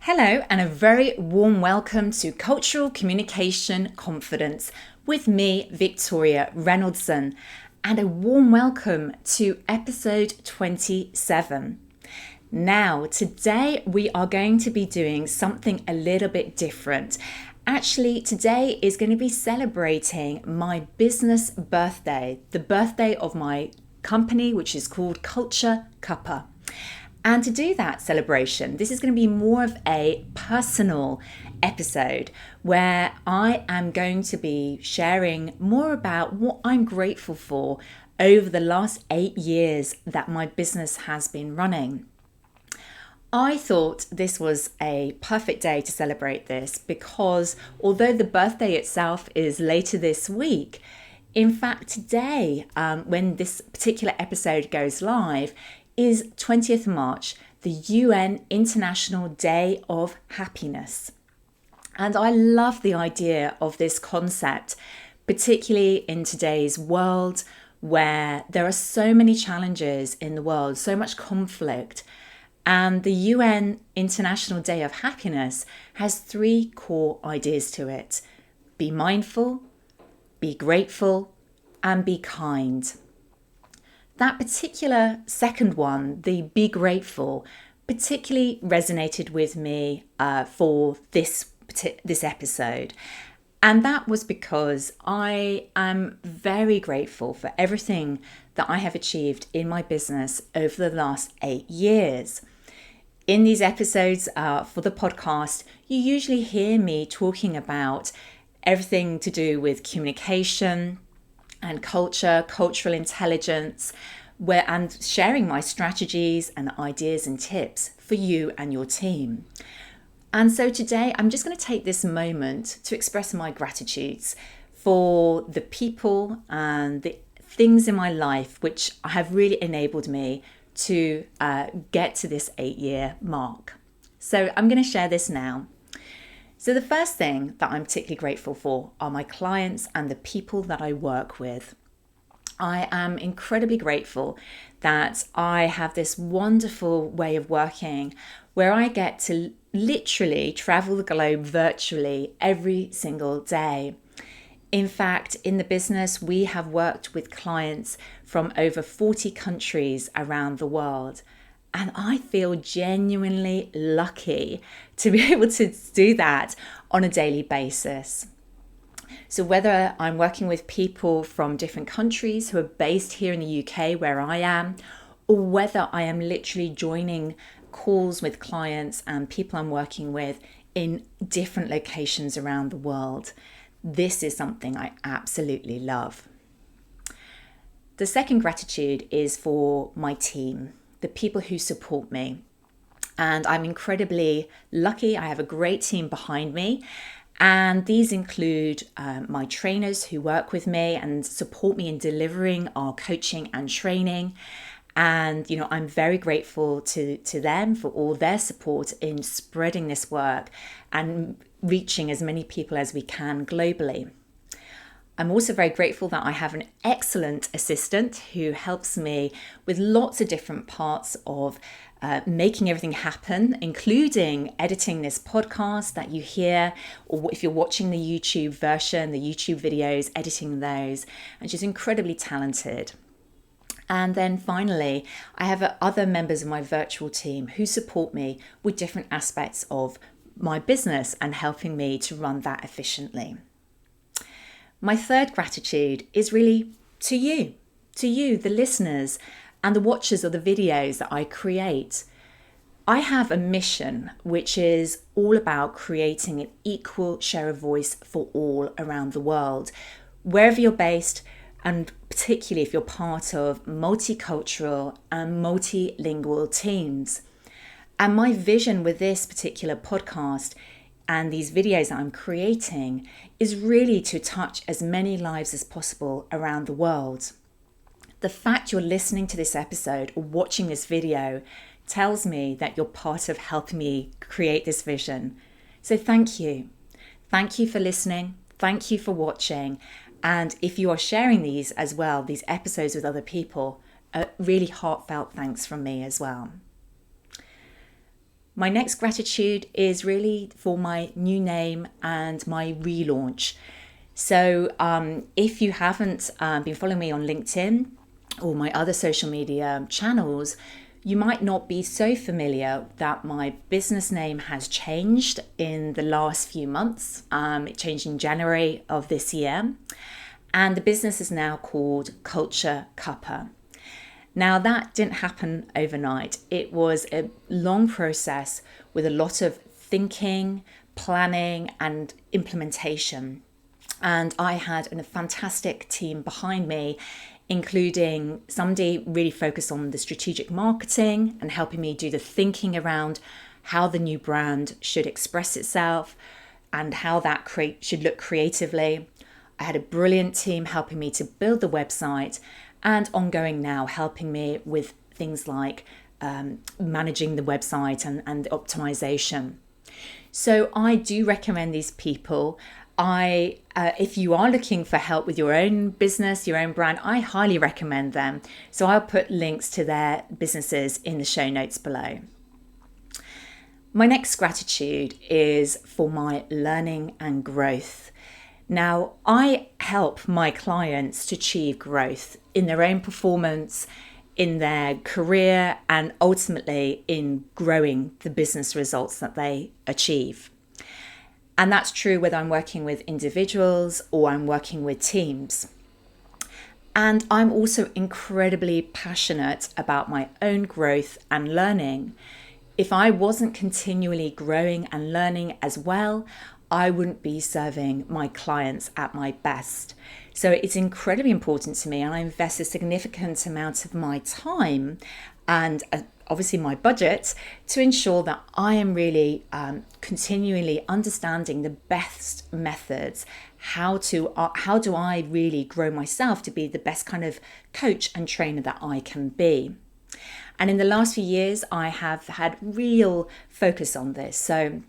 Hello, and a very warm welcome to Cultural Communication Confidence with me, Victoria Reynoldson, and a warm welcome to episode 27. Now, today we are going to be doing something a little bit different. Actually, today is going to be celebrating my business birthday, the birthday of my company, which is called Cuppa. And to do that celebration, this is going to be more of a personal episode where I am going to be sharing more about what I'm grateful for over the last 8 years that my business has been running. I thought this was a perfect day to celebrate this because although the birthday itself is later this week, in fact, today, when this particular episode goes live, is 20th March, the UN International Day of Happiness. And I love the idea of this concept, particularly in today's world where there are so many challenges in the world, so much conflict. And the UN International Day of Happiness has 3 core ideas to it. Be mindful, be grateful, and be kind. That particular second one, the be grateful, particularly resonated with me for this episode. And that was because I am very grateful for everything that I have achieved in my business over the last 8 years. In these episodes for the podcast, you usually hear me talking about everything to do with communication and culture, cultural intelligence, and sharing my strategies and ideas and tips for you and your team. And so today I'm just going to take this moment to express my gratitudes for the people and the things in my life which have really enabled me to get to this 8-year mark. So I'm going to share this now. So the first thing that I'm particularly grateful for are my clients and the people that I work with. I am incredibly grateful that I have this wonderful way of working where I get to literally travel the globe virtually every single day. In fact, in the business, we have worked with clients from over 40 countries around the world. And I feel genuinely lucky to be able to do that on a daily basis. So whether I'm working with people from different countries who are based here in the UK where I am, or whether I am literally joining calls with clients and people I'm working with in different locations around the world, this is something I absolutely love. The second gratitude is for my team, the people who support me. And I'm incredibly lucky. I have a great team behind me. And these include my trainers who work with me and support me in delivering our coaching and training. And, I'm very grateful to them for all their support in spreading this work and reaching as many people as we can globally. I'm also very grateful that I have an excellent assistant who helps me with lots of different parts of making everything happen, including editing this podcast that you hear, or if you're watching the YouTube version, the YouTube videos, editing those, and she's incredibly talented. And then finally, I have other members of my virtual team who support me with different aspects of my business and helping me to run that efficiently. My third gratitude is really to you, the listeners and the watchers of the videos that I create. I have a mission which is all about creating an equal share of voice for all around the world, wherever you're based, and particularly if you're part of multicultural and multilingual teams. And my vision with this particular podcast and these videos that I'm creating is really to touch as many lives as possible around the world. The fact you're listening to this episode or watching this video tells me that you're part of helping me create this vision. So thank you. Thank you for listening. Thank you for watching. And if you are sharing these as well, these episodes with other people, a really heartfelt thanks from me as well. My next gratitude is really for my new name and my relaunch. So if you haven't been following me on LinkedIn or my other social media channels, you might not be so familiar that my business name has changed in the last few months. It changed in January of this year, and the business is now called Cuppa. Now, that didn't happen overnight. It was a long process with a lot of thinking, planning, and implementation. And I had a fantastic team behind me, including somebody really focused on the strategic marketing and helping me do the thinking around how the new brand should express itself and how that should look creatively. I had a brilliant team helping me to build the website, and ongoing now helping me with things like managing the website and optimization. So I do recommend these people. If you are looking for help with your own business, your own brand, I highly recommend them. So I'll put links to their businesses in the show notes below. My next gratitude is for my learning and growth. Now, I help my clients to achieve growth in their own performance, in their career, and ultimately in growing the business results that they achieve. And that's true whether I'm working with individuals or I'm working with teams. And I'm also incredibly passionate about my own growth and learning. If I wasn't continually growing and learning as well, I wouldn't be serving my clients at my best. So it's incredibly important to me, and I invest a significant amount of my time and obviously my budget to ensure that I am really continually understanding the best methods. How do I really grow myself to be the best kind of coach and trainer that I can be? And in the last few years, I have had real focus on this. So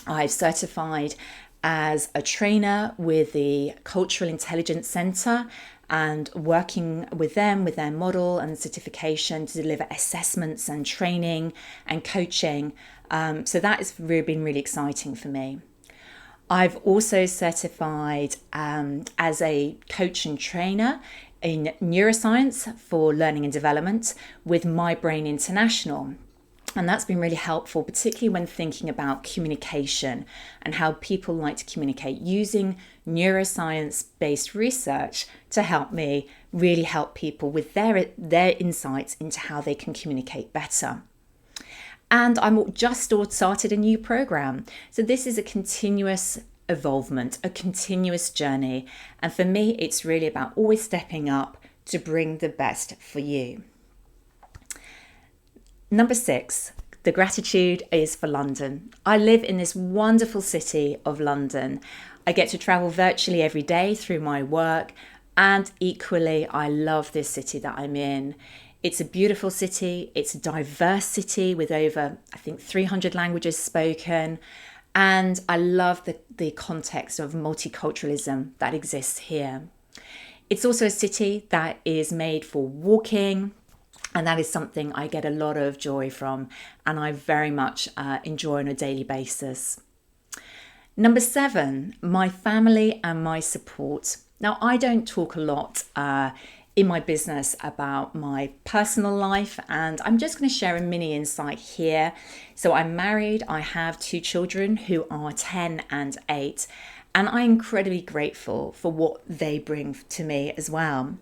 I've certified as a trainer with the Cultural Intelligence Centre and working with them with their model and certification to deliver assessments and training and coaching. So that has been really exciting for me. I've also certified as a coach and trainer in neuroscience for learning and development with My Brain International. And that's been really helpful, particularly when thinking about communication and how people like to communicate, using neuroscience-based research to help me really help people with their insights into how they can communicate better. And I'm just started a new program. So this is a continuous evolvement, a continuous journey. And for me, it's really about always stepping up to bring the best for you. Number 6, the gratitude is for London. I live in this wonderful city of London. I get to travel virtually every day through my work, and equally, I love this city that I'm in. It's a beautiful city. It's a diverse city with over, I think, 300 languages spoken. And I love the context of multiculturalism that exists here. It's also a city that is made for walking, and that is something I get a lot of joy from, and I very much enjoy on a daily basis. Number 7, my family and my support. Now, I don't talk a lot in my business about my personal life, and I'm just going to share a mini insight here. So I'm married. I have 2 children who are 10 and 8, and I'm incredibly grateful for what they bring to me as well.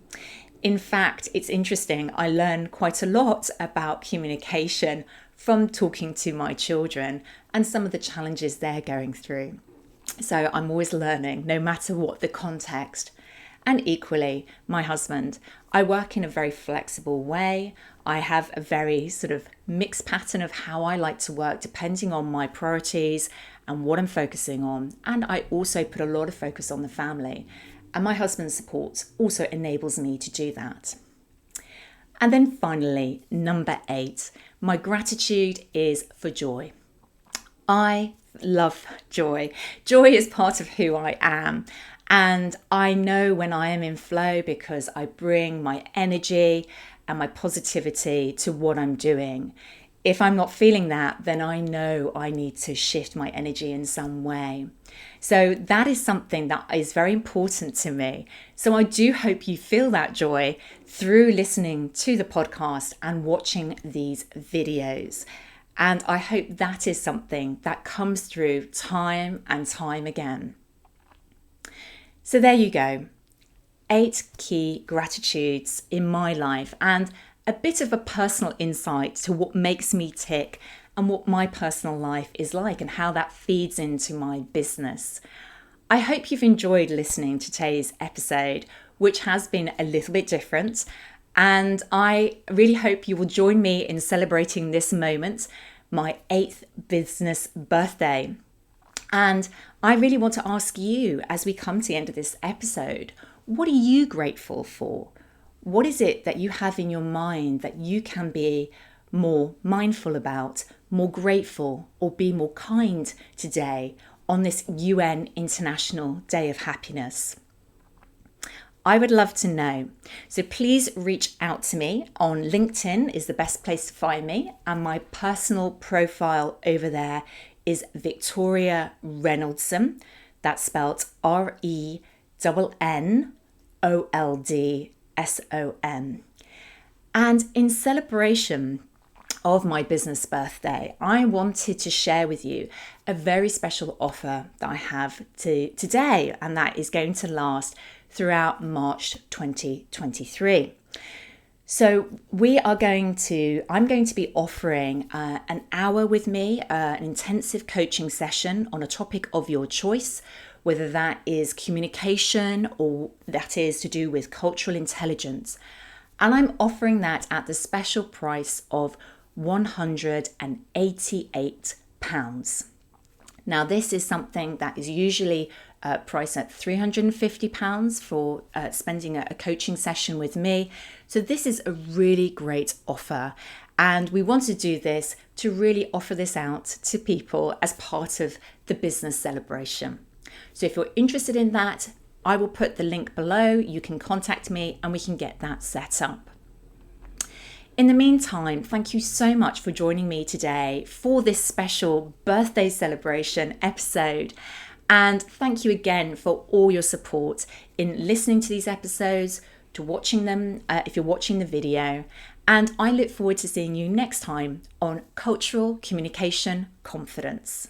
In fact, it's interesting. I learn quite a lot about communication from talking to my children and some of the challenges they're going through. So I'm always learning, no matter what the context. And equally, my husband, I work in a very flexible way. I have a very sort of mixed pattern of how I like to work depending on my priorities and what I'm focusing on. And I also put a lot of focus on the family. And my husband's support also enables me to do that. And then finally, number 8, my gratitude is for joy. I love joy. Joy is part of who I am. And I know when I am in flow because I bring my energy and my positivity to what I'm doing. If I'm not feeling that, then I know I need to shift my energy in some way. So that is something that is very important to me. So I do hope you feel that joy through listening to the podcast and watching these videos. And I hope that is something that comes through time and time again. So there you go. 8 key gratitudes in my life and a bit of a personal insight to what makes me tick and what my personal life is like and how that feeds into my business. I hope you've enjoyed listening to today's episode, which has been a little bit different. And I really hope you will join me in celebrating this moment, my 8th business birthday. And I really want to ask you, as we come to the end of this episode, what are you grateful for? What is it that you have in your mind that you can be more mindful about, more grateful, or be more kind today on this UN International Day of Happiness? I would love to know. So please reach out to me on LinkedIn is the best place to find me. And my personal profile over there is Victoria Reynoldson. That's spelled RENNOLDSON. And in celebration of my business birthday, I wanted to share with you a very special offer that I have today, and that is going to last throughout March 2023. So I'm going to be offering an hour with me, an intensive coaching session on a topic of your choice, whether that is communication or that is to do with cultural intelligence. And I'm offering that at the special price of £188. Now, this is something that is usually priced at £350 for spending a coaching session with me. So this is a really great offer. And we want to do this to really offer this out to people as part of the business celebration. So if you're interested in that, I will put the link below. You can contact me and we can get that set up. In the meantime, thank you so much for joining me today for this special birthday celebration episode. And thank you again for all your support in listening to these episodes, to watching them if you're watching the video. And I look forward to seeing you next time on Cultural Communication Confidence.